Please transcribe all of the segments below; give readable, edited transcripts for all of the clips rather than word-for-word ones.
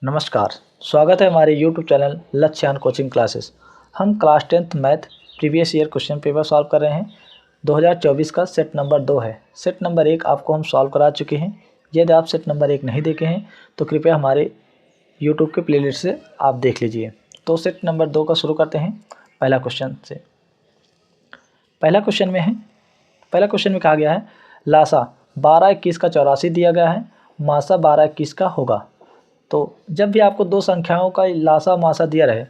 नमस्कार, स्वागत है हमारे YouTube चैनल लक्ष्यान कोचिंग क्लासेस। हम class 10th math previous year question paper solve कर रहे हैं। 2024 का सेट नंबर 2 है। सेट नंबर 1 आपको हम सॉल्व करा चुके हैं। यदि आप सेट नंबर 1 नहीं देखे हैं तो कृपया हमारे YouTube के प्लेलिस्ट से आप देख लीजिए। तो सेट नंबर 2 का शुरू करते हैं पहला क्वेश्चन से। पहला क्वेश्चन में कहा गया है लासा 1221 का 84 दिया गया है, मासा 1221 का होगा। तो जब भी आपको दो संख्याओं का लासा मासा दिया रहे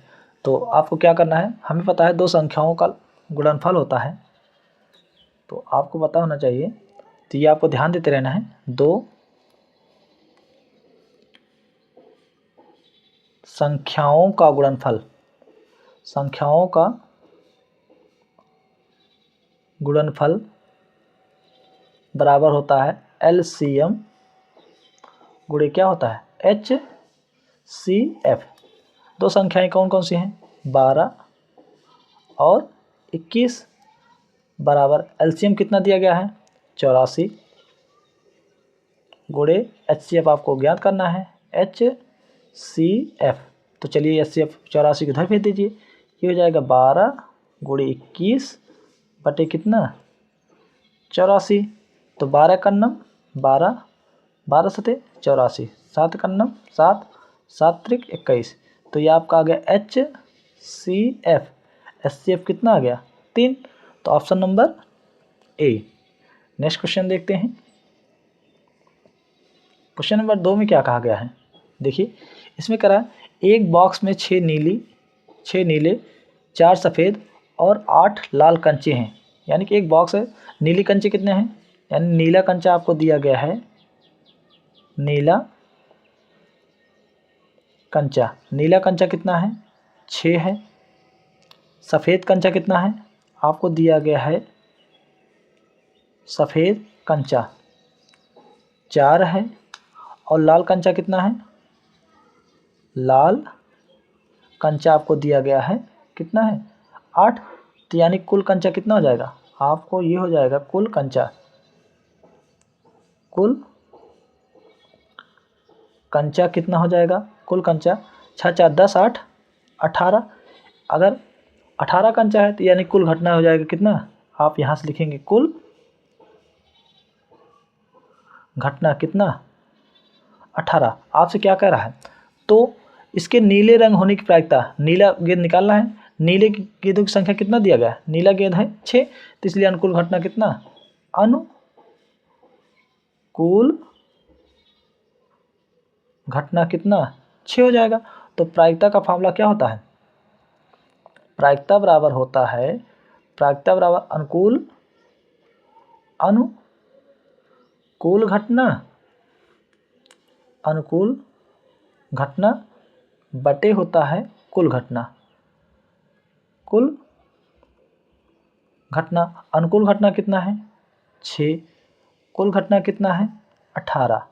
तो आपको क्या करना है, हमें पता है दो संख्याओं का गुणनफल होता है, तो आपको पता होना चाहिए। तो ये आपको ध्यान देते रहना है। दो संख्याओं का गुणनफल बराबर होता है LCM गुणे क्या होता है HCF। दो संख्याएं कौन कौन सी हैं, 12 और 21 बराबर LCM कितना दिया गया है 84 गुणे HCF आपको ज्ञात करना है HCF। तो चलिए HCF 84 को इधर भेज दीजिए। ये हो जाएगा 12 गुणे 21 बटे कितना 84। तो 12 कन्नम 12, 12 सते 84, 7 कन्नम 7, 7 त्रिक 21। तो ये आपका आ गया HCF। HCF कितना आ गया 3। तो option number A. Next question देखते हैं। क्वेश्चन नंबर 2 में क्या कहा गया है, देखिए इसमें करा एक बॉक्स में 6 नीले 4 सफ़ेद और 8 लाल कंचे हैं। यानी कि एक बॉक्स है, नीली कंचे कितने हैं, यानी नीला कंचा आपको दिया गया है, नीला कंचा कितना है 6 है। सफ़ेद कंचा कितना है आपको दिया गया है, सफ़ेद कंचा 4 है। और लाल कंचा कितना है, लाल कंचा आपको दिया गया है कितना है 8। तो यानी कुल कंचा कितना हो जाएगा आपको, ये हो जाएगा कुल कंचा कितना हो जाएगा, कुल कंचा 6 4 10 8 18। अगर 18 कंचा है तो यानी कुल घटना हो जाएगा कितना, आप यहाँ से लिखेंगे कुल घटना कितना 18। आपसे क्या कह रहा है, तो इसके नीले रंग होने की प्रायिकता, नीला गेंद निकालना है। नीले गेंदों की संख्या कितना दिया गया है, नीला गेंद है 6, तो इसलिए अनुकूल घटना कितना, अनुकूल घटना कितना 6 हो जाएगा। तो प्रायिकता का फॉर्मूला क्या होता है, प्रायिकता बराबर अनुकूल घटना बटे होता है कुल घटना। अनुकूल घटना कितना है 6, कुल घटना कितना है 18।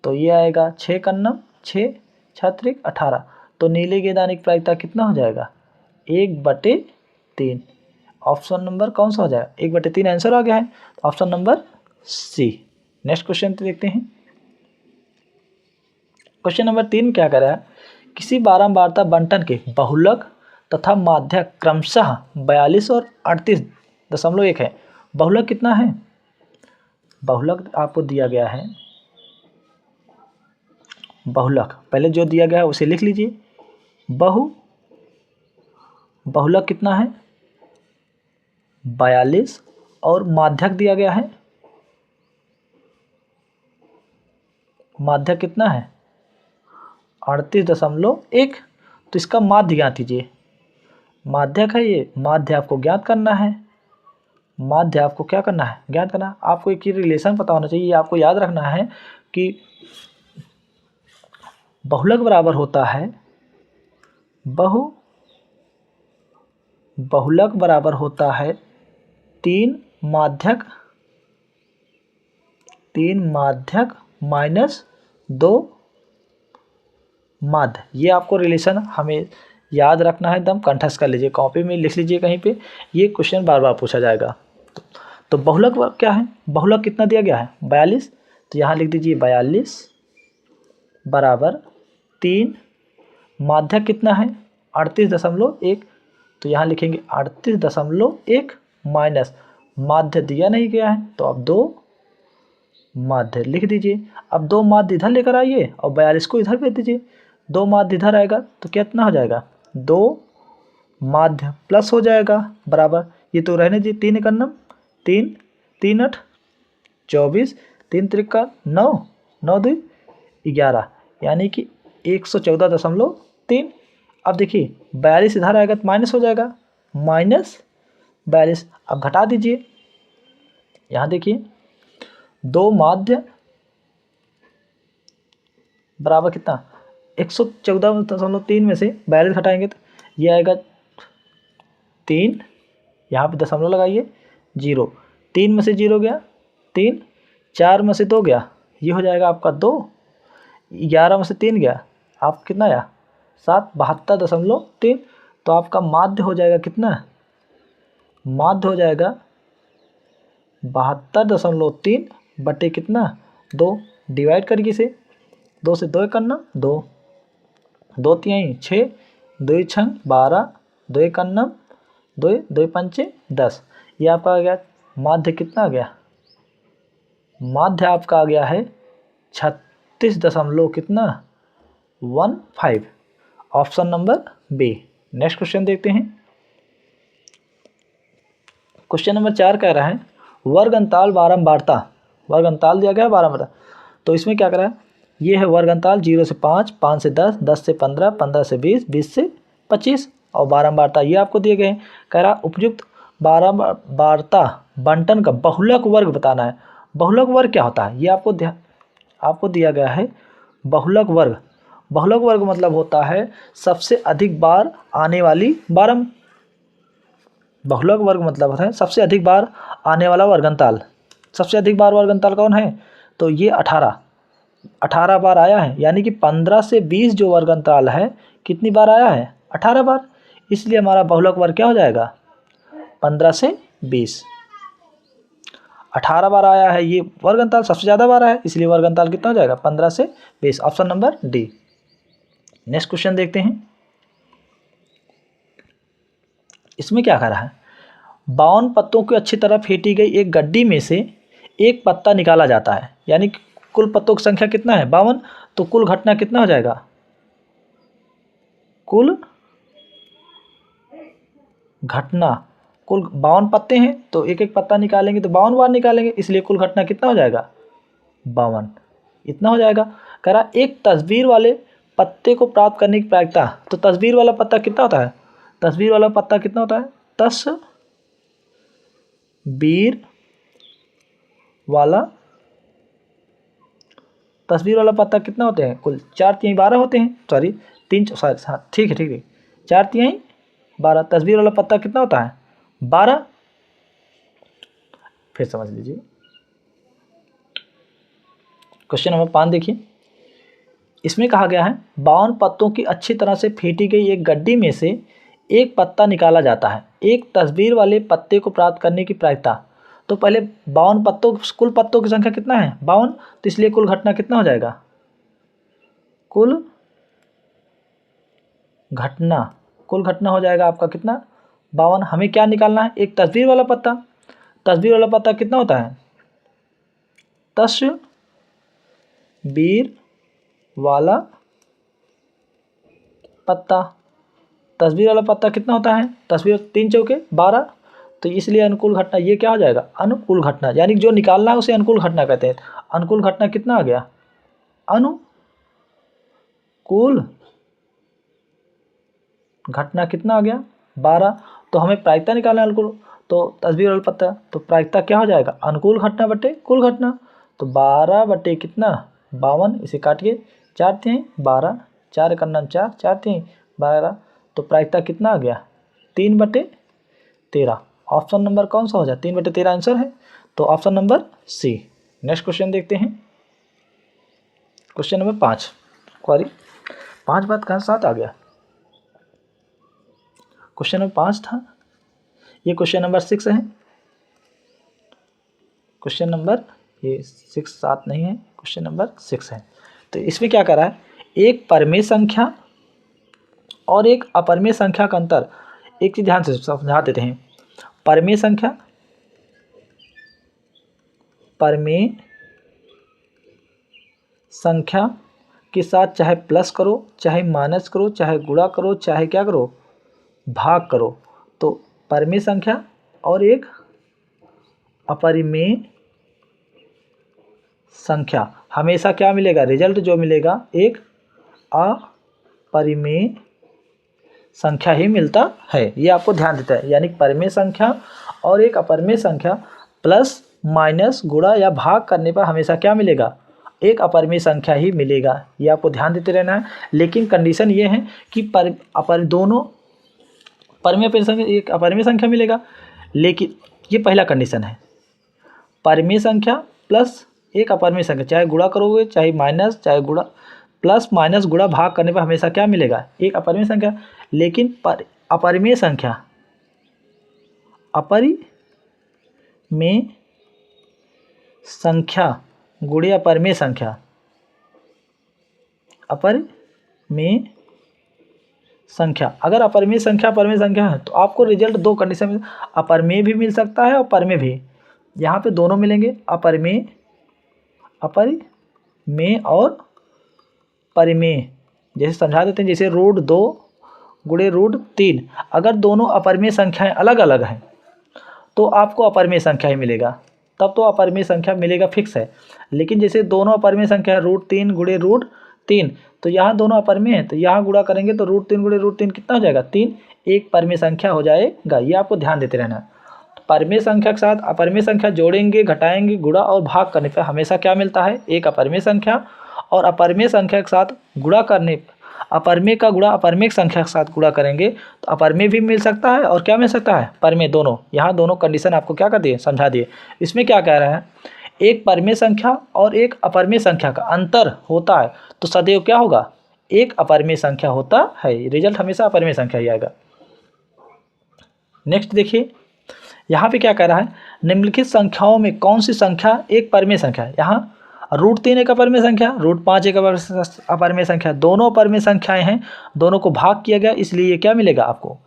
तो ये आएगा 6 कन्नम 6 छत्रिक 18। तो नीले गेंद आने की प्रायिकता कितना हो जाएगा 1/3। ऑप्शन नंबर कौन सा हो जाएगा 1/3 आंसर आ गया है, option number C. Next question देखते हैं। क्वेश्चन नंबर 3 में क्या कर रहा है, किसी बारंबारता बंटन के बहुलक तथा माध्यक क्रमशः 42 और 38.1 है। बहुलक कितना है, बहुलक आपको दिया गया है, बहुलक पहले जो दिया गया है उसे लिख लीजिए। बहुलक कितना है 42 और माध्यक दिया गया है, माध्यक कितना है 38.1। तो इसका माध्य ज्ञात कीजिए। माध्यक है ये, माध्य आपको ज्ञात करना है, माध्य आपको क्या करना है ज्ञात करना है। आपको एक रिलेशन पता होना चाहिए, आपको याद रखना है कि बहुलक बराबर होता है बहुलक बराबर होता है 3 माध्यक माइनस 2 माध्य। ये आपको रिलेशन हमें याद रखना है, एकदम कंठस्थ कर लीजिए, कॉपी में लिख लीजिए कहीं पे, ये क्वेश्चन बार बार पूछा जाएगा। तो बहुलक क्या है, बहुलक कितना दिया गया है 42। तो यहाँ लिख दीजिए 42 बराबर 3 माध्य कितना है 38.1, तो यहाँ लिखेंगे 38.1 माइनस माध्य दिया नहीं गया है तो अब 2 माध्य लिख दीजिए। अब 2 माध्य इधर लेकर आइए और 42 को इधर भेज दीजिए। 2 माध्य इधर आएगा तो कितना हो जाएगा 2 माध्य प्लस हो जाएगा बराबर, ये तो रहने दीजिए 3 का नम 3 3 8 24 3 त्रिक 9 9 2 11 यानी कि 114.3। अब देखिए 42 इधर आएगा तो माइनस हो जाएगा -42। अब घटा दीजिए, यहाँ देखिए 2 माध्य बराबर कितना 114.3 में से 42 घटाएंगे तो ये आएगा 3, यहाँ पे दशमलव लगाइए 0, 3 में से 0 गया 3, 4 में से 2 गया ये हो जाएगा आपका 2, 11 में से 3 गया आप कितना आया 7, 72.3। तो आपका माध्य हो जाएगा कितना, माध्य हो जाएगा 72.3 बटे कितना 2, डिवाइड करिए इसे 2 से 2 करना 2 2 3 6 2 6 12 2 करना 2 2 5 10। ये आपका आ गया माध्य कितना आ गया, माध्य आपका आ गया है 36 कितना 15। Option number B. Next question देखते हैं। क्वेश्चन नंबर 4 कह रहा है वर्ग अंताल बारंबारता, वर्ग अंताल दिया गया है बारंबारता, तो इसमें क्या करा है ये है वर्ग अंताल 0 से 5, 5 से 10, 10 से 15, 15 से 20, 20 से 25 और बारंबारता ये आपको दिए गए हैं। कह रहा उपयुक्त बारंबारता बंटन का बहुलक वर्ग बताना है। बहुलक वर्ग क्या होता है ये आपको दिया गया है। बहुलक वर्ग, बहुलक वर्ग मतलब होता है सबसे अधिक बार आने वाली बहुलक वर्ग मतलब होता है सबसे अधिक बार आने वाला वर्गंताल। सबसे अधिक बार वर्गंताल कौन है, तो ये 18 बार आया है, यानी कि 15 से 20 जो वर्गंताल है कितनी बार आया है 18 बार, इसलिए हमारा बहुलक वर्ग क्या हो जाएगा 15 से 20। 18 बार आया है ये वर्गंताल, सबसे ज़्यादा बार आया है इसलिए वर्गंताल कितना हो जाएगा 15 से 20। Option number D. Next question देखते हैं। इसमें क्या कह रहा है 52 पत्तों की अच्छी तरह फेंटी गई एक गड्डी में से एक पत्ता निकाला जाता है, यानी कुल पत्तों की संख्या कितना है 52, तो कुल घटना कितना हो जाएगा, कुल घटना, कुल 52 पत्ते हैं तो एक एक पत्ता निकालेंगे तो 52 बार निकालेंगे, इसलिए कुल घटना कितना हो जाएगा 52, इतना हो जाएगा। कह रहा एक तस्वीर वाले पत्ते को प्राप्त करने की प्रायिकता, तो तस्वीर वाला पत्ता कितना होता है, तस्वीर वाला पत्ता कितना होता है तस्वीर वाला पत्ता कितना होते हैं, कुल 4 तिहाई 12 होते हैं, सॉरी 3 सॉरी हाँ ठीक है 4 तिहाई 12। तस्वीर वाला पत्ता कितना होता है 12, फिर समझ लीजिए। क्वेश्चन नंबर 5 देखिए। इसमें कहा गया है 52 पत्तों की अच्छी तरह से फेंटी गई एक गड्डी में से एक पत्ता निकाला जाता है, एक तस्वीर वाले पत्ते को प्राप्त करने की प्रायिकता। तो पहले 52 पत्तों, कुल पत्तों की संख्या कितना है 52, तो इसलिए कुल घटना कितना हो जाएगा, कुल घटना हो जाएगा आपका कितना 52। हमें क्या निकालना है, एक तस्वीर वाला पत्ता, तस्वीर वाला पत्ता कितना होता है तस्वीर वाला पत्ता, तस्वीर वाला पत्ता कितना होता है, तस्वीर 3 चौके 12, तो इसलिए अनुकूल घटना ये क्या हो जाएगा अनुकूल घटना, यानी जो निकालना है उसे अनुकूल घटना कहते हैं। अनुकूल घटना कितना आ गया, अनुकूल घटना कितना आ गया 12। तो हमें प्रायिकता निकालना है अनुकूल, तो तस्वीर वाला पत्ता, तो प्रायिकता क्या हो जाएगा अनुकूल घटना बटे कुल घटना, तो 12 बटे कितना 52, इसे काटिए 4 तिहाई 12, 4 करना 4, 4 तिहाई 12, तो प्रायिकता कितना आ गया 3 बटे 13। ऑप्शन नंबर कौन सा हो जाए 3 बटे 13 आंसर है, तो option number C. Next question देखते हैं। क्वेश्चन नंबर 5, क्वारी 5 बात कहाँ साथ आ गया, क्वेश्चन नंबर 5 था, ये क्वेश्चन नंबर 6 है, क्वेश्चन नंबर ये 6 7 नहीं है, क्वेश्चन नंबर 6 है। तो इसमें क्या कर रहा है एक परमेय संख्या और एक अपरमेय संख्या का अंतर, एक चीज ध्यान से समझा देते हैं। परमेय संख्या, परमेय संख्या के साथ चाहे प्लस करो, चाहे माइनस करो, चाहे गुणा करो, चाहे क्या करो, भाग करो। तो परमेय संख्या और एक अपरिमेय संख्या, हमेशा क्या मिलेगा, रिजल्ट जो मिलेगा एक अपरिमेय संख्या ही मिलता है। ये आपको ध्यान देता है, यानी परमेय संख्या और एक अपरिमेय संख्या प्लस माइनस गुणा या भाग करने पर हमेशा क्या मिलेगा, एक अपरिमेय संख्या ही मिलेगा। ये आपको ध्यान देते रहना है। लेकिन कंडीशन ये है कि दोनों परमेय संख्या एक अपरिमेय संख्या मिलेगा, लेकिन ये पहला कंडीशन है। परमेय संख्या प्लस एक अपरिमेय संख्या, चाहे गुणा करोगे चाहे माइनस, चाहे गुणा प्लस माइनस गुणा भाग करने पर हमेशा क्या मिलेगा, एक अपरिमेय संख्या। लेकिन अपरिमेय संख्या, अपरिमेय संख्या गुणे अपरिमेय संख्या, अपरिमेय संख्या, अगर अपरिमेय संख्या परमेय संख्या है तो आपको रिजल्ट दो कंडीशन में, अपरिमेय भी मिल सकता है और परमेय भी। यहाँ पे दोनों मिलेंगे, अपरिमेय और परिमेय। जैसे समझा देते हैं, जैसे √2 गुणे √3, अगर दोनों अपरिमेय संख्याएं अलग अलग हैं तो आपको अपरिमेय संख्या ही मिलेगा, तब तो अपरिमेय संख्या मिलेगा फिक्स है। लेकिन जैसे दोनों अपरिमेय संख्या है √3 गुणे √3, तो यहाँ दोनों अपरिमेय है तो यहाँ गुणा करेंगे तो √3 गुणे √3 कितना हो जाएगा, 3, एक परमेय संख्या हो जाएगा। ये आपको ध्यान देते रहना है। परमेय संख्या के साथ अपरिमेय संख्या जोड़ेंगे, घटाएंगे, गुणा और भाग करने पर हमेशा क्या मिलता है, एक अपरिमेय संख्या। और अपरिमेय संख्या के साथ गुणा करने, अपरिमेय का गुणा अपरिमेय संख्या के साथ गुणा करेंगे तो अपरिमेय भी मिल सकता है और क्या मिल सकता है, परमेय, दोनों। यहाँ दोनों कंडीशन आपको क्या कर दिए, समझा दिए। इसमें क्या कह रहा है, एक परमेय संख्या और एक अपरिमेय संख्या का अंतर होता है तो सदैव क्या होगा, एक अपरिमेय संख्या होता है। रिजल्ट हमेशा अपरिमेय संख्या ही आएगा। नेक्स्ट देखिए, यहाँ पे क्या कह रहा है, निम्नलिखित संख्याओं में कौन सी संख्या एक परमेय संख्या है। यहाँ √3 एक अपरिमेय संख्या, √5 एक अपरिमेय संख्या, दोनों अपरिमेय संख्याएं हैं, दोनों को भाग किया गया, इसलिए ये क्या मिलेगा आपको,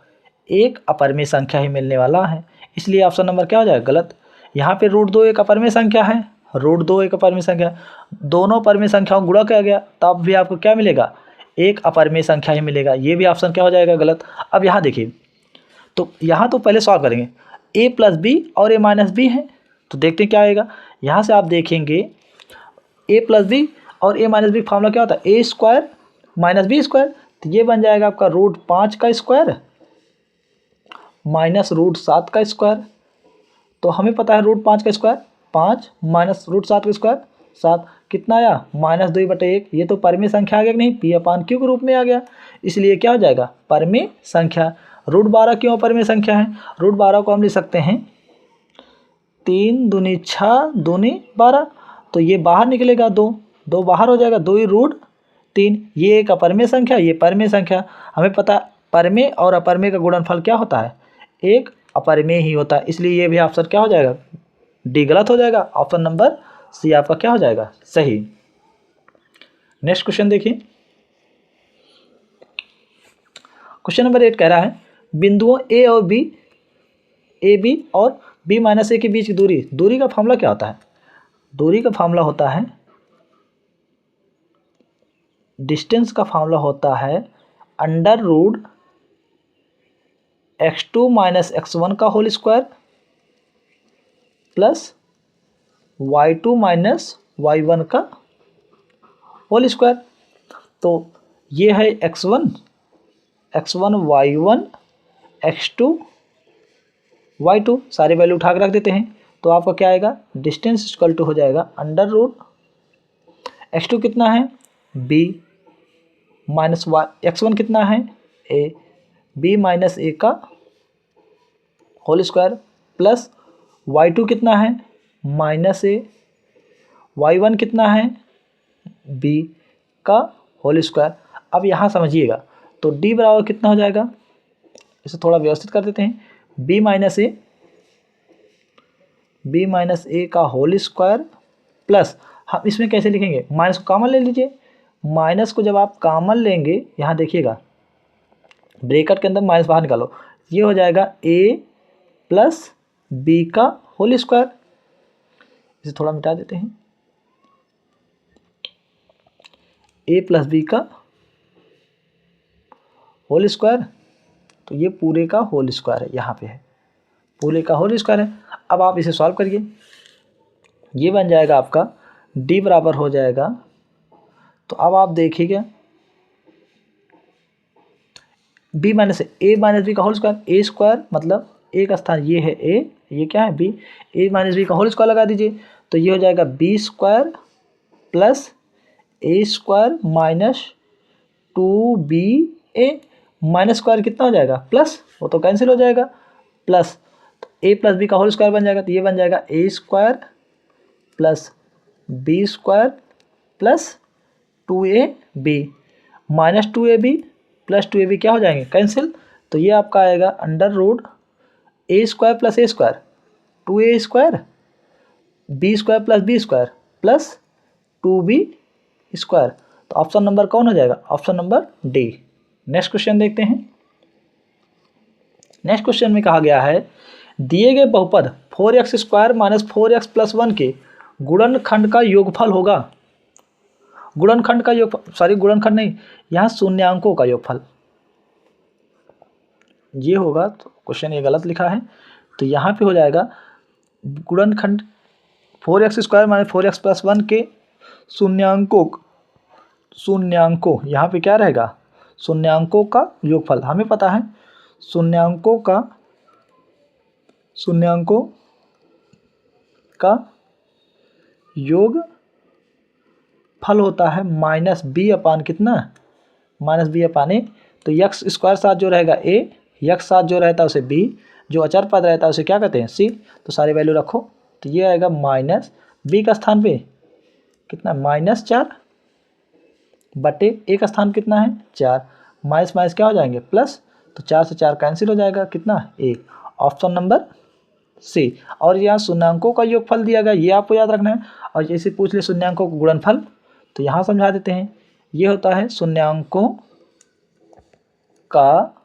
एक अपरिमेय संख्या ही मिलने वाला है। इसलिए ऑप्शन नंबर क्या हो जाएगा, गलत। यहाँ पे √2 एक अपरिमेय संख्या है, √2 एक अपरिमेय संख्या, दोनों अपरिमेय संख्याओं गुणा किया गया तब भी आपको क्या मिलेगा, एक अपरिमेय संख्या ही मिलेगा। ये भी ऑप्शन क्या हो जाएगा, गलत। अब यहाँ देखिए, तो यहाँ तो पहले सॉल्व करेंगे, a + b और a - b है, तो देखते हैं क्या आएगा। यहाँ से आप देखेंगे a + b और a - b फार्मूला क्या होता है, a² - b², तो ये बन जाएगा आपका √5 का स्क्वायर माइनस √7 का स्क्वायर। तो हमें पता है √5 का स्क्वायर 5 माइनस √7 का स्क्वायर 7, कितना आया, -2/1। ये तो परमेय संख्या आ गया कि नहीं, P/Q के रूप में आ गया, इसलिए क्या हो जाएगा, परमेय संख्या। √12 क्यों परमेय संख्या है, √12 को हम लिख सकते हैं 3 दूनी 6 दूनी 12, तो ये बाहर निकलेगा 2 बाहर हो जाएगा, 2 ही √3। ये एक अपरमेय संख्या, ये परमेय संख्या। हमें पता परमेय और अपरमेय का गुणनफल क्या होता है, एक अपरिमेय ही होता है, इसलिए ये भी ऑप्शन क्या हो जाएगा, डी गलत हो जाएगा। ऑप्शन नंबर सी आपका क्या हो जाएगा, सही। नेक्स्ट क्वेश्चन देखिए, क्वेश्चन नंबर 8 कह रहा है, बिंदुओं ए और बी, ए बी और b - a के बीच की दूरी का फार्मूला क्या होता है। दूरी का फार्मूला होता है, डिस्टेंस का फार्मूला होता है √(x2 - x1) का whole square plus y2 - y1 का होल स्क्वायर। तो ये है x1 y1 x2 y2, सारे वैल्यू उठा के रख देते हैं, तो आपका क्या आएगा, डिस्टेंस इक्वल टू हो जाएगा √(x2) कितना है b माइनस y, x1 कितना है a, b - a का होल स्क्वायर प्लस y2 कितना है -a, y1 कितना है b का होल स्क्वायर। अब यहाँ समझिएगा, तो d बराबर कितना हो जाएगा, इसे थोड़ा व्यवस्थित कर देते हैं, b - a का होल स्क्वायर प्लस, हम इसमें कैसे लिखेंगे, माइनस को कॉमन ले लीजिए, माइनस को जब आप कॉमन लेंगे, यहाँ देखिएगा ब्रैकेट के अंदर माइनस बाहर निकालो, ये हो जाएगा a प्लस बी का होल स्क्वायर। इसे थोड़ा मिटा देते हैं, a प्लस बी का होल स्क्वायर, तो ये पूरे का होल स्क्वायर है, यहाँ पे है पूरे का होल स्क्वायर है। अब आप इसे सॉल्व करिए, ये बन जाएगा आपका d बराबर हो जाएगा, तो अब आप देखिएगा b माइनस ए माइनस बी का होल स्क्वायर, ए स्क्वायर मतलब ए का स्थान ये है a, ये क्या है b, a माइनस बी का होल स्क्वायर लगा दीजिए, तो ये हो जाएगा b square plus A square minus 2ba, minus square कितना हो जाएगा प्लस, वो तो कैंसिल हो जाएगा, प्लस तो a प्लस बी का होल स्क्वायर बन जाएगा, तो ये बन जाएगा a square plus B square plus 2ab minus 2ab plus 2ab क्या हो जाएंगे कैंसिल, तो ये आपका आएगा under root a square plus a square 2a square, b square plus b square plus 2b square. तो ऑप्शन नंबर कौन हो जाएगा, option number D. Next question देखते हैं। नेक्स्ट क्वेश्चन में कहा गया है दिए गए बहुपद 4x square minus 4x plus 1 के गुणनखंड का योगफल होगा। गुणनखंड का योग, सॉरी गुणनखंड नहीं, यहाँ शून्यांकों का योगफल ये होगा, तो क्वेश्चन ये गलत लिखा है, तो यहाँ पे हो जाएगा गुणनखंड 4x square minus 4x plus 1 के शून्यांकों यहाँ पे क्या रहेगा, शून्यांकों का योगफल। हमें पता है शून्यांकों का योग फल होता है माइनस बी अपान कितना, माइनस बी अपान ए, तो यक्स स्क्वायर साथ जो रहेगा ए, यक्स साथ जो रहता है उसे बी, जो अचर पद रहता है उसे क्या कहते हैं सी, तो सारी वैल्यू रखो, तो ये आएगा माइनस बी का स्थान पे कितना -4 बटे ए का स्थान कितना है 4, माइनस माइनस क्या हो जाएंगे प्लस, तो 4 से 4 कैंसिल हो जाएगा कितना 1, ऑप्शन नंबर सी। और यहाँ शून्यांकों का योगफल दिया गया, ये आपको याद रखना है, और जैसे पूछ ले शून्यांकों का गुणनफल, तो यहाँ समझा देते हैं, ये होता है शून्यांकों का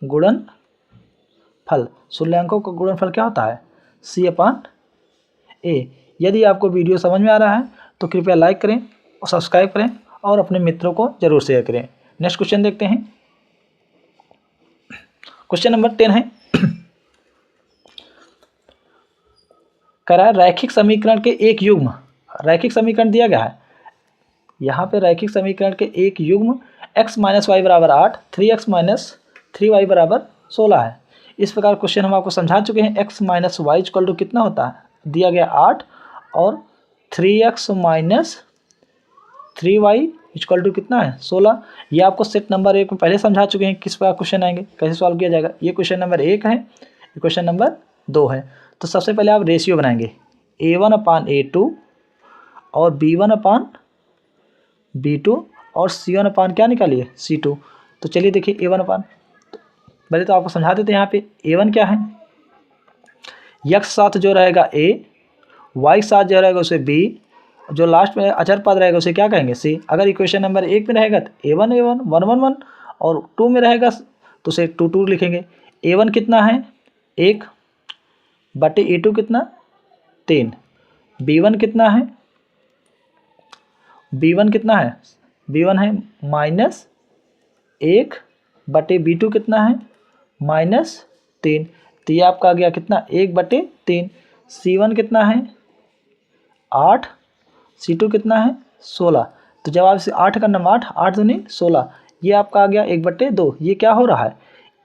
गुणनफल। शून्यांकों का गुणनफल क्या होता है सी अपान ए। यदि आपको वीडियो समझ में आ रहा है तो कृपया लाइक करें और सब्सक्राइब करें और अपने मित्रों को जरूर शेयर करें। नेक्स्ट क्वेश्चन देखते हैं। क्वेश्चन नंबर 10 है, कह रहा है रैखिक समीकरण के एक युग्म, रैखिक समीकरण दिया गया है, यहाँ पे रैखिक समीकरण के एक युग्म x माइनस वाई बराबर 8, 3x माइनस 3y बराबर 16 है। इस प्रकार क्वेश्चन हम आपको समझा चुके हैं। x minus Y equal to कितना होता है, दिया गया 8, और 3x minus 3y equal to कितना है 16। ये आपको सेट नंबर 1 में पहले समझा चुके हैं किस प्रकार क्वेश्चन आएंगे, कैसे सॉल्व किया जाएगा। ये क्वेश्चन नंबर 1 है, ये क्वेश्चन नंबर 2 है। तो सबसे पहले आप रेशियो बनाएंगे a1 अपान a2 और b1 अपान b2 और c1 अपान क्या निकालिए c2। तो चलिए देखिए a1 अपान, पहले तो आपको समझा देते हैं। यहाँ पे a1 क्या है, x साथ जो रहेगा a, y साथ जो रहेगा उसे b, जो लास्ट में अचर पद रहेगा उसे क्या कहेंगे c। अगर इक्वेशन नंबर 1 में रहेगा तो a1 1 1 1 और 2 में रहेगा तो उसे 2 2 लिखेंगे। a1 कितना है 1 बटे a2 कितना 3, b1 कितना है, b1 कितना है, b1 है -1 बटे b2 कितना है -3, तो ये आपका आ गया कितना 1 बटे 3। c1 कितना है 8, c2 कितना है 16। तो जब आप इसे 8 का नंबर 8 8 दूनी 16, ये आपका आ गया 1 बटे 2। ये क्या हो रहा है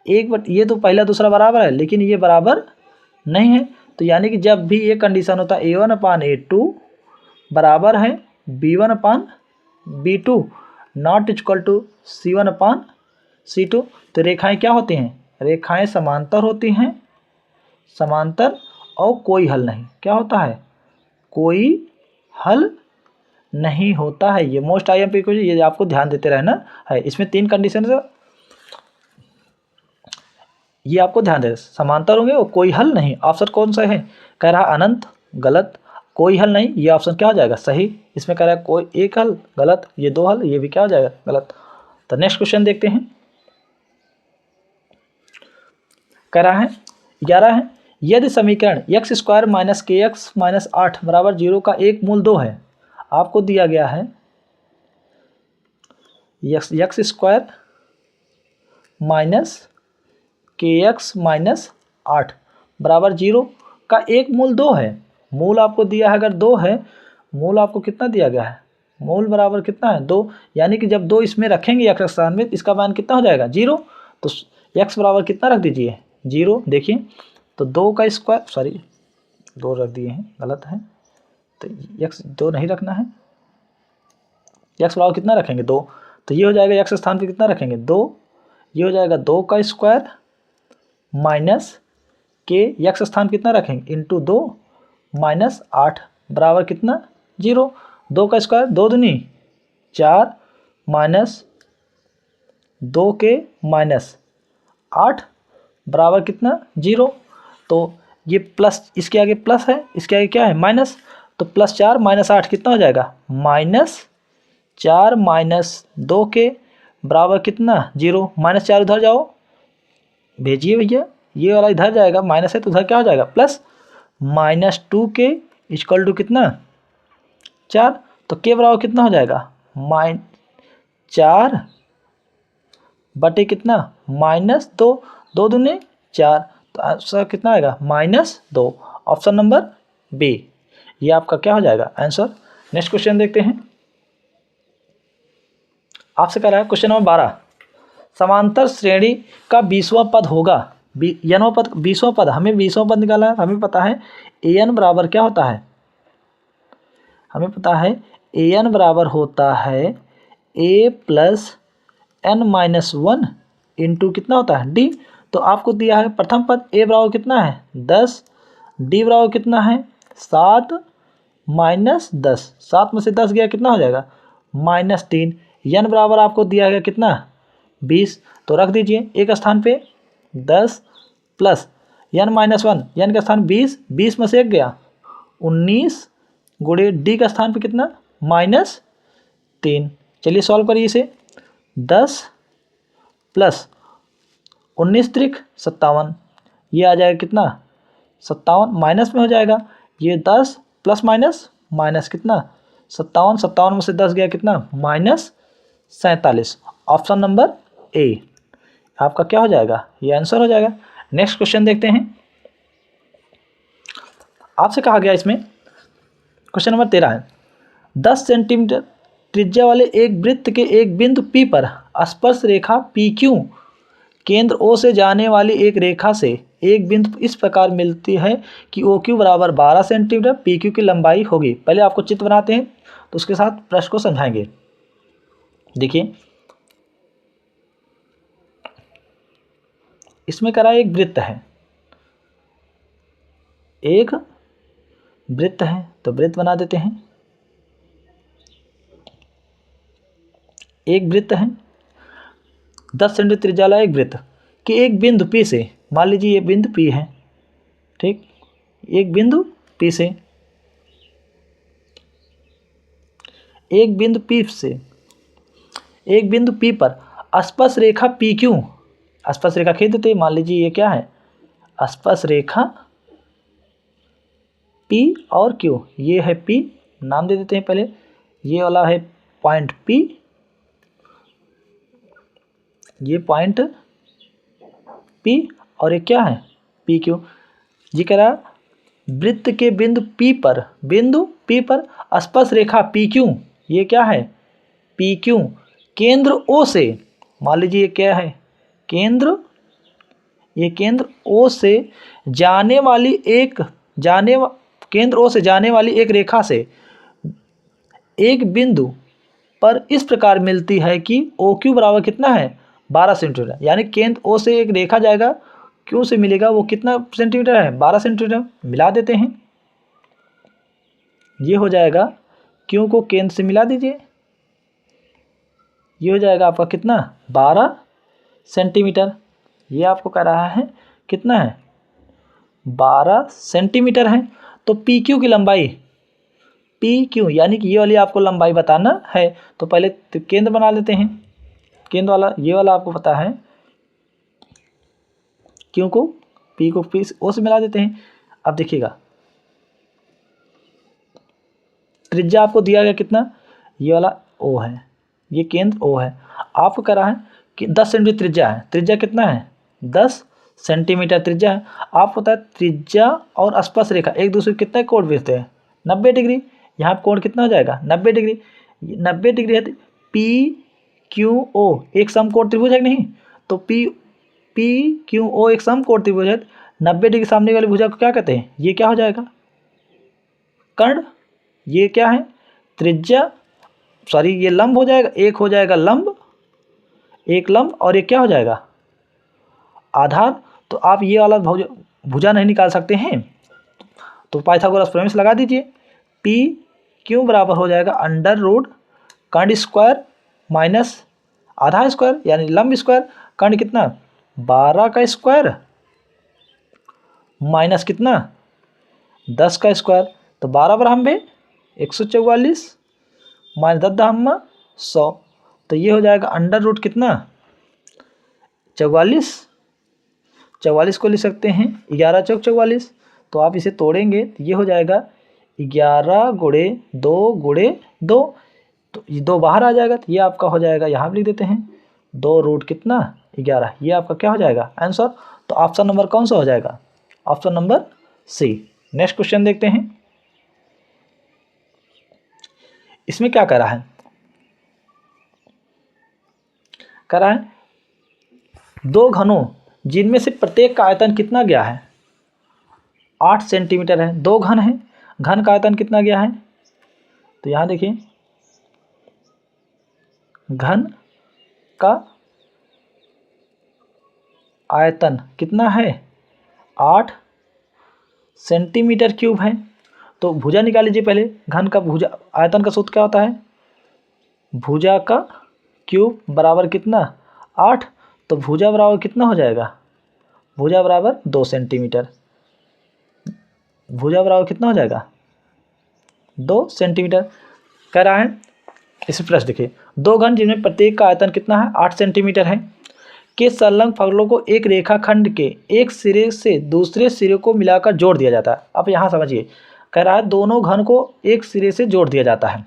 1 बटे, ये तो पहला दूसरा बराबर है लेकिन ये बराबर नहीं है। तो यानी कि जब भी ये कंडीशन होता है a1 अपान a2 बराबर है b1 upon b2 not equal to c1 upon c2, तो रेखाएं क्या होती हैं, रेखाएं समांतर होती हैं, समांतर, और कोई हल नहीं, क्या होता है कोई हल नहीं होता है। ये मोस्ट आईएमपी क्वेश्चन, ये आपको ध्यान देते रहना है। इसमें 3 कंडीशन है, ये आपको ध्यान दे, समांतर होंगे और कोई हल नहीं। ऑप्शन कौन सा है, कह रहा अनंत गलत, कोई हल नहीं, ये ऑप्शन क्या हो जाएगा सही। इसमें कह रहा है कोई एक हल, गलत। ये 2 हल, ये भी क्या हो जाएगा गलत। तो नेक्स्ट क्वेश्चन देखते हैं। कह रहा है 11 है, यदि समीकरण x स्क्वायर माइनस के एक्स माइनस 8 बराबर 0 का एक मूल 2 है। आपको दिया गया है एक्स स्क्वायर माइनस के एक्स माइनस 8 बराबर 0 का एक मूल 2 है। मूल आपको दिया है, अगर 2 है, मूल आपको कितना दिया गया है, मूल बराबर कितना है 2, यानी कि जब 2 इसमें रखेंगे x स्थान में, इसका मान कितना हो जाएगा 0। तो x बराबर कितना रख दीजिए 0। देखिए तो 2 का स्क्वायर, सॉरी 2 रख दिए हैं, गलत है। तो x 2 नहीं रखना है, x बराबर कितना रखेंगे 2। तो ये हो जाएगा x स्थान पे कितना रखेंगे 2, ये हो जाएगा 2 का स्क्वायर माइनस के x स्थान कितना रखेंगे इंटू 2 माइनस 8 बराबर कितना 0। 2 का स्क्वायर 2 दूनी 4 माइनस 2 के माइनस 8 बराबर कितना 0। तो ये प्लस, इसके आगे प्लस है, इसके आगे क्या है माइनस। तो +4 माइनस 8 कितना हो जाएगा -4 माइनस 2 के बराबर कितना 0। -4 उधर जाओ, भेजिए भैया, ये वाला इधर जाएगा, माइनस है तो उधर क्या हो जाएगा प्लस। -2 के इक्वल टू कितना 4। तो के बराबर कितना हो जाएगा -4 बटे कितना -2, 2 दूने 4। तो आंसर कितना आएगा -2। ऑप्शन नंबर बी, ये आपका क्या हो जाएगा आंसर। नेक्स्ट क्वेश्चन देखते हैं। आपसे कह रहा है क्वेश्चन नंबर 12, समांतर श्रेणी का 20वां पद होगा। n पद 20वां पद, हमें 20वां पद निकालना है। हमें पता है an बराबर क्या होता है, हमें पता है an बराबर होता है a प्लस n-1 इंटू कितना होता है d। तो आपको दिया है प्रथम पद a बराबर कितना है 10, d बराबर कितना है 7 माइनस 10, 7 में से 10 गया कितना हो जाएगा -3। n बराबर आपको दिया गया कितना 20, तो रख दीजिए एक स्थान पे 10 प्लस n-1, n का स्थान 20, 20 में से 1 गया 19 गुणे d का स्थान पे कितना -3। चलिए सॉल्व करिए इसे। 10 प्लस 19 त्रिक 57, ये आ जाएगा कितना 57, माइनस में हो जाएगा ये 10 प्लस माइनस माइनस कितना 57, 57 में से 10 गया कितना -47। ऑप्शन नंबर ए आपका क्या हो जाएगा, ये आंसर हो जाएगा। नेक्स्ट क्वेश्चन देखते हैं। आपसे कहा गया इसमें क्वेश्चन नंबर 13 है, 10 सेंटीमीटर त्रिज्या वाले एक वृत्त के एक बिंदु P पर स्पर्श रेखा PQ केंद्र O से जाने वाली एक रेखा से एक बिंदु इस प्रकार मिलती है कि OQ बराबर 12 सेंटीमीटर, PQ की लंबाई होगी। पहले आपको चित्र बनाते हैं तो उसके साथ प्रश्न को समझाएंगे। देखिए इसमें करा एक वृत्त है, एक वृत्त है, तो वृत्त बना देते हैं। एक वृत्त है 10 सेंटीमीटर त्रिज्या वाला एक वृत्त कि एक बिंदु P से, मान लीजिए ये बिंदु P है, ठीक, एक बिंदु P से, एक बिंदु P से, एक बिंदु P पर स्पर्श रेखा PQ, स्पर्श रेखा खींच देते हैं। मान लीजिए ये क्या है स्पर्श रेखा P और Q, ये है P, नाम दे देते हैं पहले, ये वाला है पॉइंट P, ये पॉइंट P और ये क्या है PQ। जी कह रहा वृत्त के बिंदु P पर स्पर्श रेखा PQ, ये क्या है PQ केंद्र O से, मान लीजिए ये क्या है केंद्र, ये केंद्र O से जाने वाली एक केंद्र O से जाने वाली एक रेखा से एक बिंदु पर इस प्रकार मिलती है कि OQ बराबर कितना है 12 सेंटीमीटर। यानी केंद्र O से एक रेखा जाएगा, Q से मिलेगा, वो कितना सेंटीमीटर है 12 सेंटीमीटर। मिला देते हैं, ये हो जाएगा Q को केंद्र से मिला दीजिए, ये हो जाएगा आपका कितना 12 सेंटीमीटर। ये आपको कह रहा है कितना है 12 सेंटीमीटर है। तो PQ की लंबाई पी क्यू, यानी कि ये वाली आपको लंबाई बताना है। तो पहले केंद्र बना लेते हैं, केंद्र वाला ये वाला आपको पता है, क्यू को पी को पी ओ से मिला देते हैं। अब देखिएगा त्रिज्या आपको दिया गया कितना, ये वाला ओ है, ये केंद्र ओ है। आपको कह रहा है कि 10 सेंटीमीटर त्रिज्या है, त्रिज्या कितना है 10 सेंटीमीटर त्रिज्या है। आपको पता है त्रिज्या और स्पर्श रेखा एक दूसरे को कितना कोण भेजते हैं 90 डिग्री। यहाँ कोण कितना हो जाएगा 90 डिग्री, 90 डिग्री है तो पी क्यू ओ एक समकोण त्रिभुज है कि नहीं। तो पी क्यू ओ एक समकोण त्रिभुज है, 90 डिग्री सामने वाली भुजा को क्या कहते हैं, ये क्या हो जाएगा कर्ण, ये क्या है त्रिज्या, सॉरी ये लंब हो जाएगा, एक हो जाएगा लंब, एक लंब और एक क्या हो जाएगा आधार। तो आप ये वाला भुजा नहीं निकाल सकते हैं, तो पाइथागोरस प्रमेय लगा दीजिए। पी क्यू बराबर हो जाएगा अंडर रूट कर्ण स्क्वायर माइनस आधा स्क्वायर यानी लंब स्क्वायर, कर्ण कितना 12 का स्क्वायर माइनस कितना 10 का स्क्वायर। तो 12 बराबर 144 माइनस 10 दहम्मा 100। तो ये हो जाएगा अंडर रूट कितना 44 को लिख सकते हैं 11 चौक 44। तो आप इसे तोड़ेंगे तो ये हो जाएगा 11 गुणे 2 गुणे 2, तो ये 2 बाहर आ जाएगा, तो ये आपका हो जाएगा, यहाँ भी लिख देते हैं 2 रूट कितना 11, ये आपका क्या हो जाएगा आंसर। तो ऑप्शन नंबर कौन सा हो जाएगा, option number C. Next question देखते हैं, इसमें क्या कह रहा है, कह रहा है दो घनों जिनमें से प्रत्येक का आयतन कितना गया है 8 सेंटीमीटर है, दो घन है, घन का आयतन कितना गया है। तो यहाँ देखिए घन का आयतन कितना है 8 सेंटीमीटर क्यूब है। तो भुजा निकाल लीजिए पहले, घन का भुजा आयतन का सूत्र क्या होता है, भुजा का क्यूब बराबर कितना 8, तो भुजा बराबर कितना हो जाएगा, भुजा बराबर 2 सेंटीमीटर, भुजा बराबर कितना हो जाएगा 2 सेंटीमीटर। कह रहा है इस प्रश्न देखिए, दो घन जिनमें प्रत्येक का आयतन कितना है 8 सेंटीमीटर है के संलग्न फलकों को एक रेखाखंड के एक सिरे से दूसरे सिरे को मिलाकर जोड़ दिया जाता है। अब यहाँ समझिए, कह रहा है दोनों घन को एक सिरे से जोड़ दिया जाता है।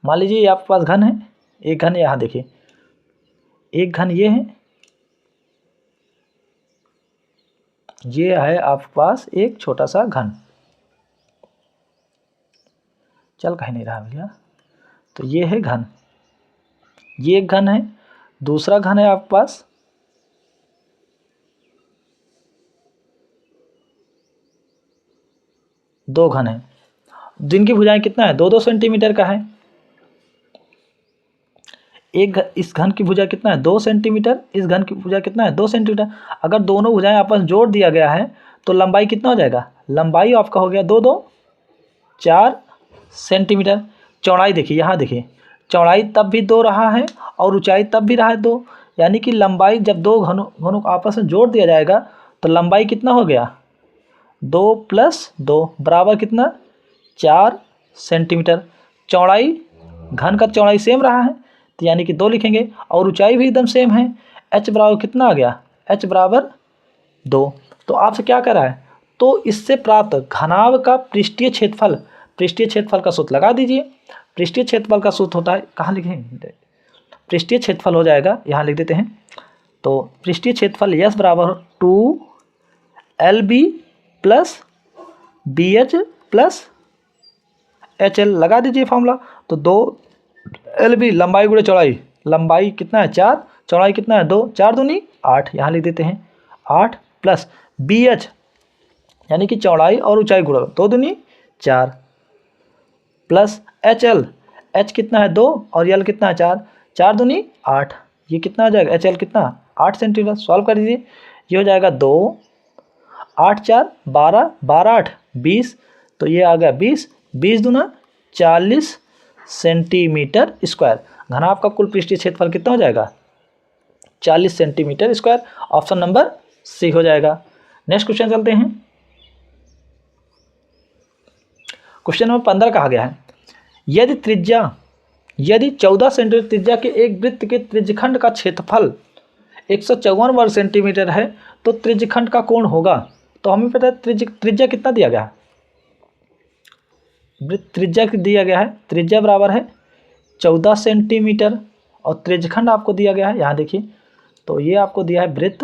मान लीजिए ये आपके पास घन है, एक घन यहाँ देखिए, एक घन ये है, ये है आपके पास एक छोटा सा घन, चल कहीं नहीं रहा भैया। तो ये है घन, ये एक घन है, दूसरा घन है आपके पास दो घन है, जिनकी भुजाएं कितना है 2-2 सेंटीमीटर का है। इस घन की भुजा कितना है 2 सेंटीमीटर, इस घन की भुजा कितना है 2 सेंटीमीटर। अगर दोनों भुजाएं आपस में जोड़ दिया गया है तो लंबाई कितना हो जाएगा, लंबाई आपका हो गया 2-2 4 सेंटीमीटर। चौड़ाई देखिए, यहाँ देखिए चौड़ाई तब भी 2 रहा है और ऊंचाई तब भी रहा है 2, यानी कि लंबाई जब दो घनों को आपस में जोड़ दिया जाएगा तो लंबाई कितना हो गया 2 + 2 बराबर कितना 4 सेंटीमीटर। चौड़ाई घन का चौड़ाई सेम रहा है तो यानी कि 2 लिखेंगे, और ऊंचाई भी एकदम सेम है, h बराबर कितना आ गया, h बराबर 2। तो आपसे क्या कर रहा है, तो इससे प्राप्त घनाभ का पृष्ठीय क्षेत्रफल, पृष्ठीय क्षेत्रफल का सूत्र लगा दीजिए। पृष्ठीय क्षेत्रफल का सूत्र होता है, कहाँ लिखें, पृष्ठीय क्षेत्रफल हो जाएगा, यहाँ लिख देते हैं। तो पृष्ठीय क्षेत्रफल S बराबर 2LB + BH + HL लगा दीजिए फॉर्मूला। तो 2LB लंबाई गुणे चौड़ाई, लंबाई कितना है 4, चौड़ाई कितना है 2, 4 दूनी 8, यहाँ लिख देते हैं 8 + BH यानी कि चौड़ाई और ऊंचाई गुणा 2 दूनी 4 + HL, H कितना है 2 और L कितना है 4, 4 दूनी 8, ये कितना आ जाएगा HL कितना 8 सेंटीमीटर। सॉल्व कर दीजिए, ये हो जाएगा 2 8 4 12 12 8 20, तो ये आ गया 20, 20 दूना 40 सेंटीमीटर स्क्वायर। घनाभ का कुल पृष्ठीय क्षेत्रफल कितना हो जाएगा 40 centimetre square. Option number C हो जाएगा। नेक्स्ट क्वेश्चन चलते हैं। क्वेश्चन नंबर 15 कहा गया है, यदि 14 सेंटीमीटर त्रिज्या के एक वृत्त के त्रिज्यखंड का क्षेत्रफल 154 वर्ग सेंटीमीटर है तो त्रिज्यखंड का कोण होगा। तो हमें पता है त्रिज्या कितना दिया गया है, वृत्त त्रिज्या दिया गया है, त्रिज्या बराबर है 14 सेंटीमीटर और त्रिज्यखंड आपको दिया गया है, यहाँ देखिए। तो ये आपको दिया है वृत्त,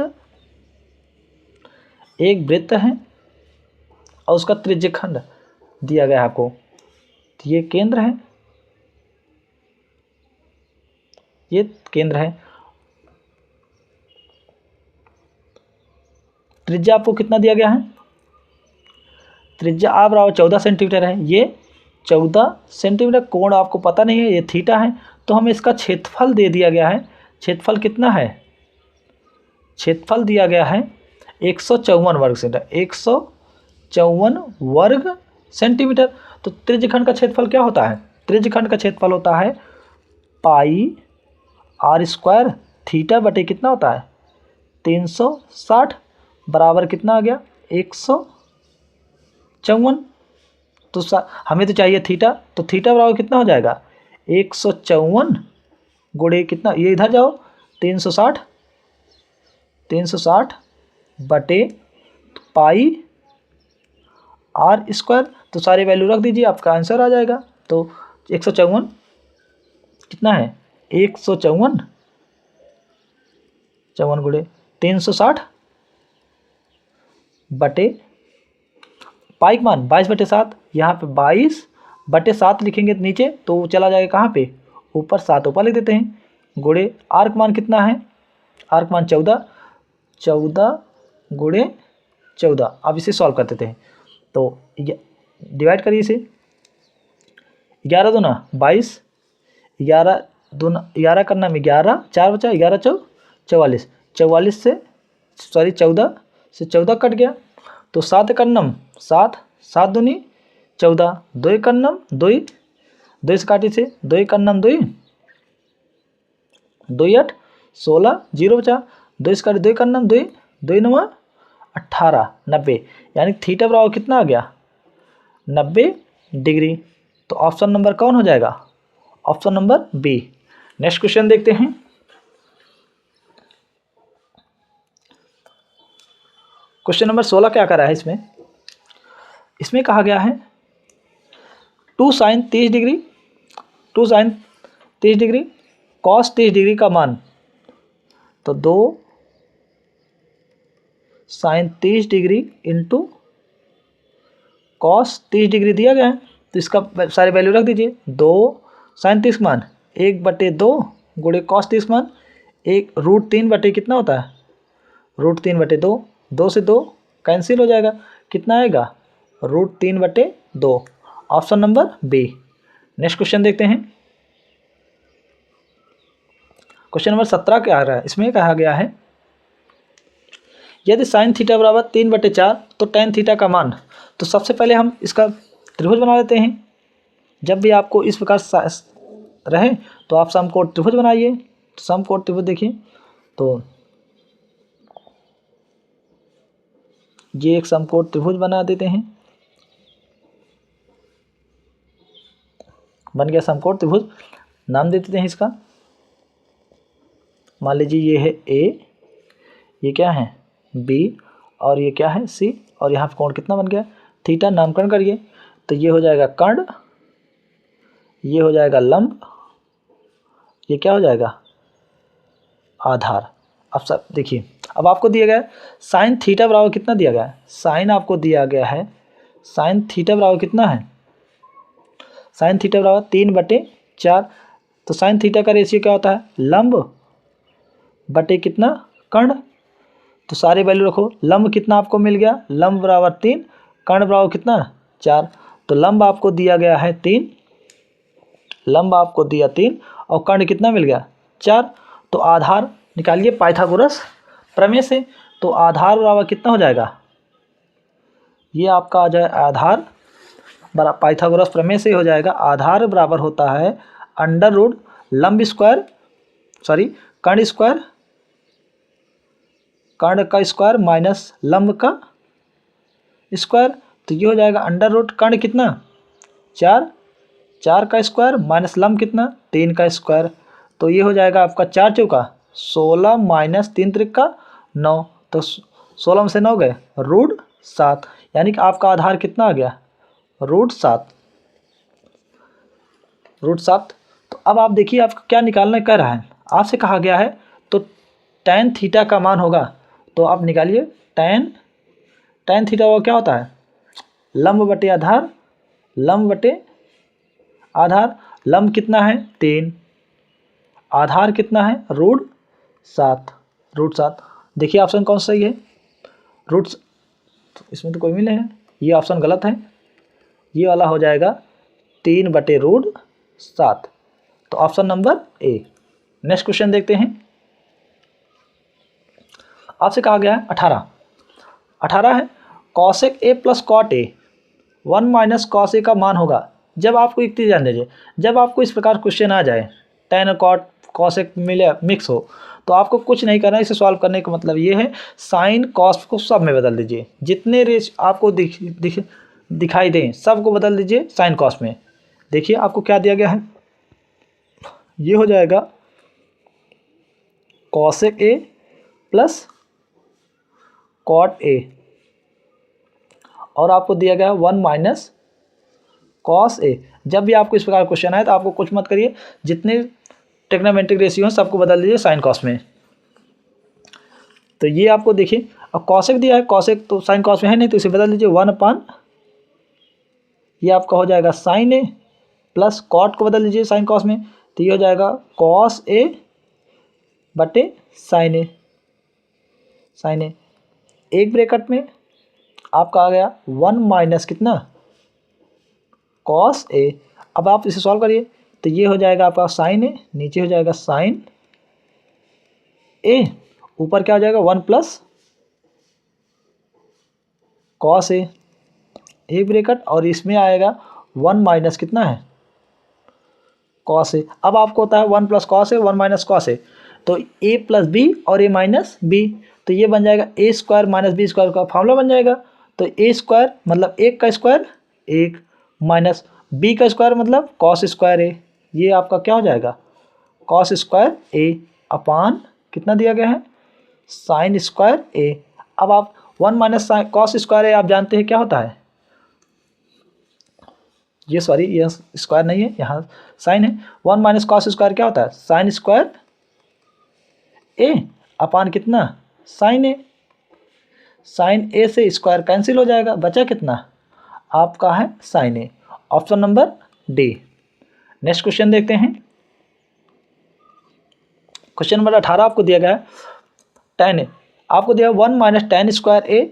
एक वृत्त है और उसका त्रिज्यखंड दिया गया है आपको। तो ये केंद्र है, ये केंद्र है। त्रिज्या आपको कितना दिया गया है, त्रिज्या आप बराबर 14 सेंटीमीटर है, ये 14 सेंटीमीटर, कोण आपको पता नहीं है, ये थीटा है। तो हमें इसका क्षेत्रफल दे दिया गया है, क्षेत्रफल कितना है, क्षेत्रफल दिया गया है 154 वर्ग सेंटीमीटर, 154 वर्ग सेंटीमीटर। तो त्रिज्यखंड का क्षेत्रफल क्या होता है, त्रिज्यखंड का क्षेत्रफल होता है पाई आर स्क्वायर थीटा बटे कितना होता है 360 बराबर कितना आ गया 154। तो हमें तो चाहिए थीटा, तो थीटा बराबर कितना हो जाएगा 154 गुणे कितना, ये इधर जाओ 360 बटे पाई आर स्क्वायर। तो सारी वैल्यू रख दीजिए, आपका आंसर आ जाएगा। तो 154 कितना है 154 गुणे 360 बटे पाई का मान 22/7, यहाँ पे 22/7 लिखेंगे नीचे तो चला जाएगा कहाँ पे ऊपर, 7 ऊपर लिख देते हैं, गुणे आर का मान कितना है, आर का मान 14 गुणे 14। अब इसे सॉल्व कर देते हैं। तो डिवाइड करिए इसे, 11 दूना 22, 11 करना में 11, 4 बचा, 11 चौ 44, 44 से 14 से 14 कट गया। तो 7 करनम 7, 7 दूनी 14, 2 करनम 2, 2 से काटी से 2 करनम 2, 2 8 16, 0 बचा, 2 से काटी 2 करनम 2, 2 9 18, 90, यानी थीटा बराबर कितना आ गया 90 डिग्री। तो ऑप्शन नंबर कौन हो जाएगा, option number B. Next question देखते हैं। क्वेश्चन नंबर 16 क्या कर रहा है, इसमें कहा गया है 2 sin 30 डिग्री cos 30 डिग्री का मान। तो 2 sin 30 degree into cos 30 degree दिया गया है। तो इसका सारी वैल्यू रख दीजिए। 2 sin 30 मान 1/2 गुणे cos 30 मान 1√3 बटे कितना होता है √3/2, 2 से 2 कैंसिल हो जाएगा, कितना आएगा √3/2, option number B. Next question देखते हैं। क्वेश्चन नंबर 17 क्या आ रहा है, इसमें कहा गया है यदि sin थीटा बराबर 3/4 तो tan थीटा का मान। तो सबसे पहले हम इसका त्रिभुज बना लेते हैं। जब भी आपको इस प्रकार रहे तो आप समकोण त्रिभुज बनाइए। तो समकोण त्रिभुज देखिए, तो ये एक समकोण त्रिभुज बना देते हैं, बन गया समकोण त्रिभुज। नाम दे देते हैं इसका, मान लीजिए ये है ए, ये क्या है बी और ये क्या है सी, और यहाँ पे कोण कितना बन गया थीटा, नामकरण करिए। तो ये हो जाएगा कर्ण, ये हो जाएगा लंब, ये क्या हो जाएगा आधार। अब सब देखिए, अब आपको दिया गया है साइन थीटा बराबर कितना दिया गया है, साइन आपको दिया गया है साइन थीटा बराबर कितना है, साइन थीटा बराबर 3/4। तो साइन थीटा का रेशियो क्या होता है लंब बटे कितना कर्ण। तो सारे वैल्यू रखो, लंब कितना आपको मिल गया, लंब बराबर 3, कर्ण बराबर कितना 4। तो लंब आपको दिया गया है 3, लंब आपको दिया 3 और कर्ण कितना मिल गया 4। तो आधार निकालिए पाइथागोरस प्रमेय से। तो आधार बराबर कितना हो जाएगा, ये आपका आ जाए आधार पाइथागोरस प्रमेय से हो जाएगा। आधार बराबर होता है √ लंब स्क्वायर कर्ण स्क्वायर, कर्ण का स्क्वायर माइनस लंब का स्क्वायर। तो ये हो जाएगा √ कर्ण कितना 4, 4 का स्क्वायर माइनस लम कितना 3 का स्क्वायर, तो ये हो जाएगा आपका 4 चौका 16 माइनस 3 त्रिका 9, तो 16 में से 9 गए √7, यानी कि आपका आधार कितना आ गया √7। √7। तो अब आप देखिए आपको क्या निकालना कह रहा है, आपसे कहा गया है तो tan थीटा का मान होगा, तो आप निकालिए tan थीटा वो क्या होता है लंब बटे आधार, लंब बटे आधार, लंब कितना है 3, आधार कितना है √7। देखिए ऑप्शन कौन सा सही है रूट, इसमें तो कोई मिले हैं, ये ऑप्शन गलत है, ये वाला हो जाएगा 3/√7, तो option number A. Next question देखते हैं, आपसे कहा गया है 18 है cosec a plus cot a 1 minus cos a का मान होगा। जब आपको एक चीज़ जान लीजिए, जब आपको इस प्रकार क्वेश्चन आ जाए tan और cot cosec मिले मिक्स हो, तो आपको कुछ नहीं करना, इसे सॉल्व करने का मतलब ये है साइन कॉस को सब में बदल दीजिए, जितने रेश आपको दिखाई दें सबको बदल दीजिए साइन कॉस में। देखिए आपको क्या दिया गया है, ये हो जाएगा cosec a plus cot a, और आपको दिया गया 1 माइनस cos a। जब भी आपको इस प्रकार क्वेश्चन आए तो आपको कुछ मत करिए, जितने ट्रिग्नोमेट्रिक रेशियो हैं सबको बदल दीजिए साइन कॉस में। तो ये आपको देखिए अब cosec दिया है, cosec तो साइन कॉस में है नहीं, तो इसे बदल दीजिए 1/, ये आपका हो जाएगा साइन a प्लस cot को बदल दीजिए साइन कॉस में, तो ये हो जाएगा cos a बटे साइन a, एक ब्रैकेट में आपका आ गया 1 माइनस कितना cos a। अब आप इसे सॉल्व करिए, तो ये हो जाएगा आपका साइन a, नीचे हो जाएगा साइन a, ऊपर क्या हो जाएगा 1 प्लस cos a, एक ब्रैकेट, और इसमें आएगा 1 माइनस कितना है cos a। अब आपको होता है 1 plus cos a 1 minus cos a, तो a प्लस b और a माइनस b, तो ये बन जाएगा a square minus b square का फॉर्मूला बन जाएगा। तो a स्क्वायर मतलब 1 का स्क्वायर 1 माइनस b का स्क्वायर मतलब cos स्क्वायर a, ये आपका क्या हो जाएगा cos स्क्वायर a अपान कितना दिया गया है साइन स्क्वायर a। अब आप 1 माइनस cos स्क्वायर a आप जानते हैं क्या होता है, ये सॉरी ये स्क्वायर नहीं है, यहाँ साइन है, 1 माइनस cos स्क्वायर क्या होता है साइन स्क्वायर a अपान कितना साइन a, साइन a से स्क्वायर कैंसिल हो जाएगा, बचा कितना आपका है sine a, option number D. Next question देखते हैं, क्वेश्चन नंबर 18 आपको दिया गया है tan, आपको दिया 1 minus tan square a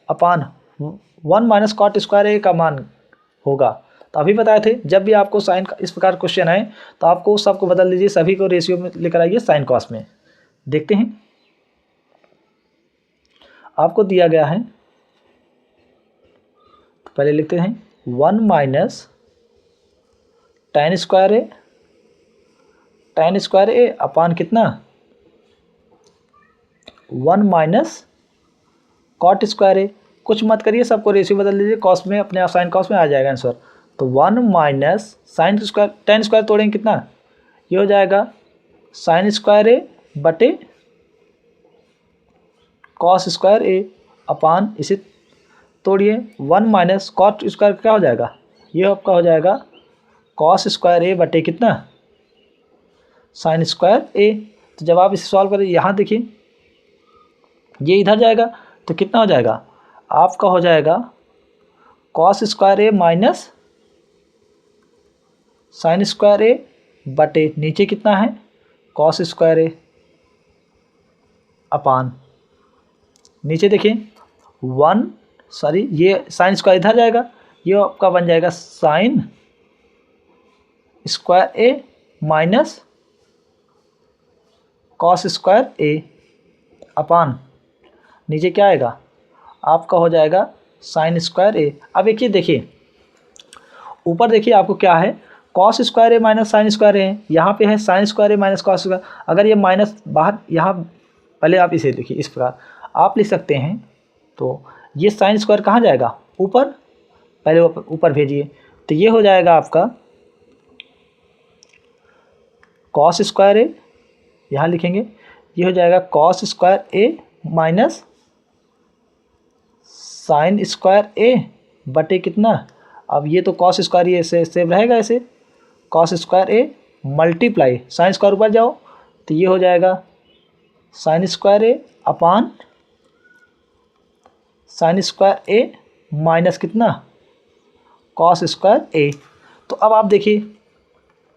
upon 1 minus cot square a का मान होगा। तो अभी बताए थे जब भी आपको साइन का इस प्रकार क्वेश्चन आए तो आपको सबको बदल दीजिए, सभी को रेशियो में लेकर आइए साइन कॉस में। देखते हैं आपको दिया गया है, तो पहले लिखते हैं 1 minus tan square a upon कितना 1 माइनस कॉट स्क्वायर a, कुछ मत करिए सबको रेशियो बदल दीजिए, कॉस में अपने आप साइन कॉस में आ जाएगा आंसर। तो 1 minus sine square tan square तोड़ेंगे कितना, ये हो जाएगा साइन स्क्वायर a बटे कॉस स्क्वायर a अपान इसे तोड़िए 1 माइनस कॉट स्क्वायर क्या हो जाएगा, ये आपका हो जाएगा कॉस स्क्वायर a बटे कितना साइन स्क्वायर a। तो जब आप इसे सॉल्व करें यहाँ देखिए ये इधर जाएगा तो कितना हो जाएगा आपका हो जाएगा cos square a minus sine square a बटे नीचे कितना है कॉस स्क्वायर a अपान नीचे देखिए 1 सॉरी ये साइन स्क्वायर इधर जाएगा, ये आपका बन जाएगा sine square a minus cos square a अपान नीचे क्या आएगा आपका हो जाएगा साइन स्क्वायर a। अब एक चीज़ देखिए ऊपर देखिए आपको क्या है cos square a minus sine square a, यहाँ पे है sine square a minus cos square. अगर ये माइनस बाहर यहाँ पहले आप इसे लिखिए इस प्रकार आप लिख सकते हैं, तो ये साइन स्क्वायर कहाँ जाएगा ऊपर, पहले ऊपर भेजिए तो ये हो जाएगा आपका कॉस स्क्वायर ए, यहाँ लिखेंगे ये हो जाएगा cos square A minus sine square A बटे कितना, अब ये तो कॉस स्क्वायर ये से सेव रहेगा ऐसे, cos square A multiply sine square ऊपर जाओ तो ये हो जाएगा साइन स्क्वायर ए अपान साइन स्क्वायर ए माइनस कितना कॉस स्क्वायर ए। तो अब आप देखिए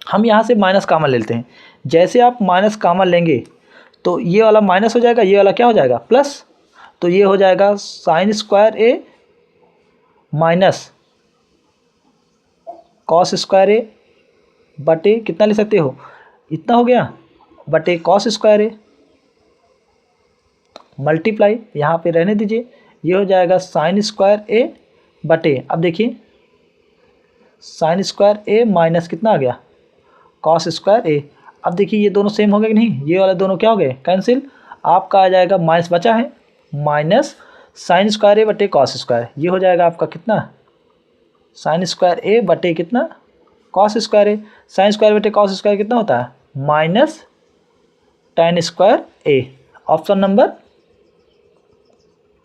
हम यहाँ से माइनस कॉमन लेते हैं, जैसे आप माइनस कॉमन लेंगे तो ये वाला माइनस हो जाएगा, ये वाला क्या हो जाएगा प्लस, तो ये हो जाएगा sine square A minus cos square A बटे कितना ले सकते हो, इतना हो गया बटे कॉस स्क्वायर ए मल्टीप्लाई यहाँ पे रहने दीजिए, ये हो जाएगा साइन स्क्वायर ए बटे, अब देखिए साइन स्क्वायर ए माइनस कितना आ गया कॉस स्क्वायर ए। अब देखिए ये दोनों सेम हो गए कि नहीं, ये वाले दोनों क्या हो गए कैंसिल, आपका आ जाएगा माइनस बचा है माइनस साइन स्क्वायर ए बटे कॉस स्क्वायर, ये हो जाएगा आपका कितना साइन स्क्वायर ए बटे कितना cos square A, sine square बटे कॉस स्क्वायर कितना होता है minus ten square A, option number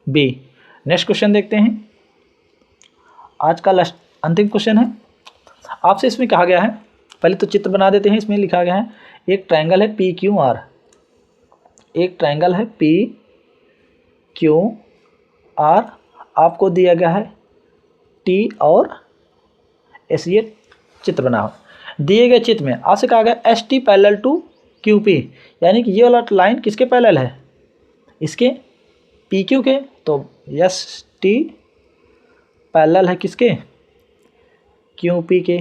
B. Next question देखते हैं, आज का लास्ट अंतिम क्वेश्चन है आपसे, इसमें कहा गया है, पहले तो चित्र बना देते हैं, इसमें लिखा गया है एक ट्रायंगल है पी क्यू आर, एक ट्रायंगल है पी क्यू आर, आपको दिया गया है टी और एस, ये चित्र बनाओ। दिए गए चित्र में आपसे कहा गया S T parallel to Q P, यानी कि ये वाला लाइन किसके पैरेलल है, इसके पी क्यू के, तो एस टी पैरेलल है किसके क्यू पी के,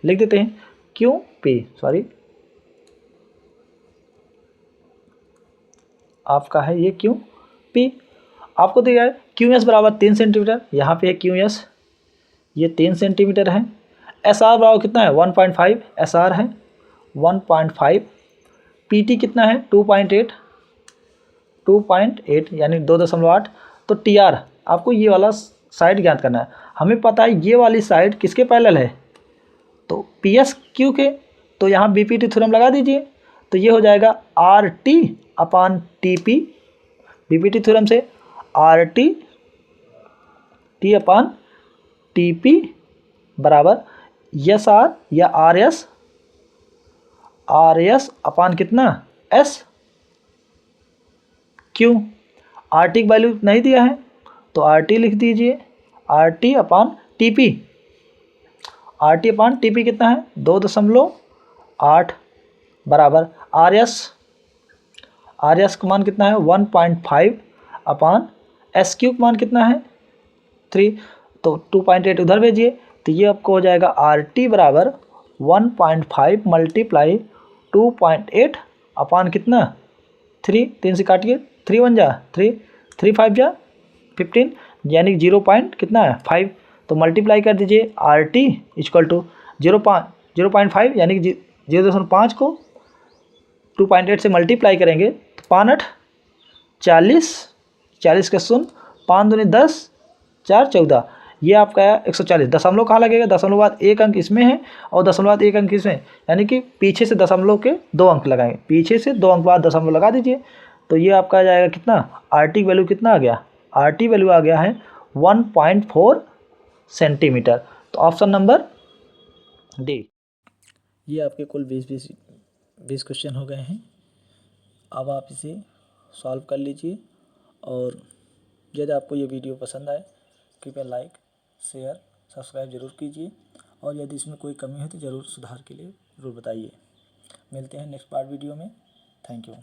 लिख देते हैं क्यू पी, सॉरी आपका है ये क्यू पी। आपको दिया है क्यू एस बराबर 3 सेंटीमीटर, यहाँ पे है क्यू एस ये 3 सेंटीमीटर है, एस आर बराबर कितना है 1.5, एस आर है 1.5, पी टी कितना है 2.8 यानी 2.8, तो टी आर आपको ये वाला साइड ज्ञात करना है, हमें पता है ये वाली साइड किसके पैरेलल है, तो पी एस क्यू के, तो यहाँ बी पी टी थ्योरम लगा दीजिए, तो ये हो जाएगा R T upon T P, B P T theorem से R T T upon T P बराबर एस आर या आर एस अपान कितना एस क्यू, आर टी की वैल्यू नहीं दिया है तो आर टी लिख दीजिए, R T upon T P, R T upon T P कितना है 2.8 बराबर आर एस का मान कितना है 1.5 अपान एस क्यू का मान कितना है 3, तो 2.8 उधर भेजिए, तो ये आपको हो जाएगा आर टी बराबर 1.5 मल्टीप्लाई 2.8 अपान कितना 3, 3 से काटिए 3 1 जा 3, 3 5 जा 15, यानी 0 पॉइंट कितना है 5, तो मल्टीप्लाई कर दीजिए आर टी इक्वल टू 0.5 यानी कि 0.5 को 2.8 से मल्टीप्लाई करेंगे तो 5 8 40, 40 का 0, 5 दूनी 10, 4 14, ये आपका है 140। दशमलव कहाँ लगेगा, दशमलव बाद एक अंक इसमें है और दशमलव बाद एक अंक इसमें, यानी कि पीछे से दशमलव के 2 अंक लगाएंगे, पीछे से 2 अंक बाद दशमलव लगा दीजिए, तो ये आपका आ जाएगा कितना आर टी वैल्यू कितना आ गया, आर टी वैल्यू आ गया है 1.4 सेंटीमीटर, तो ऑप्शन नंबर डी। ये आपके कुल 20 क्वेश्चन हो गए हैं, अब आप इसे सॉल्व कर लीजिए, और यदि आपको ये वीडियो पसंद आए कृपया लाइक शेयर सब्सक्राइब ज़रूर कीजिए, और यदि इसमें कोई कमी है तो ज़रूर सुधार के लिए ज़रूर बताइए। मिलते हैं नेक्स्ट पार्ट वीडियो में, थैंक यू।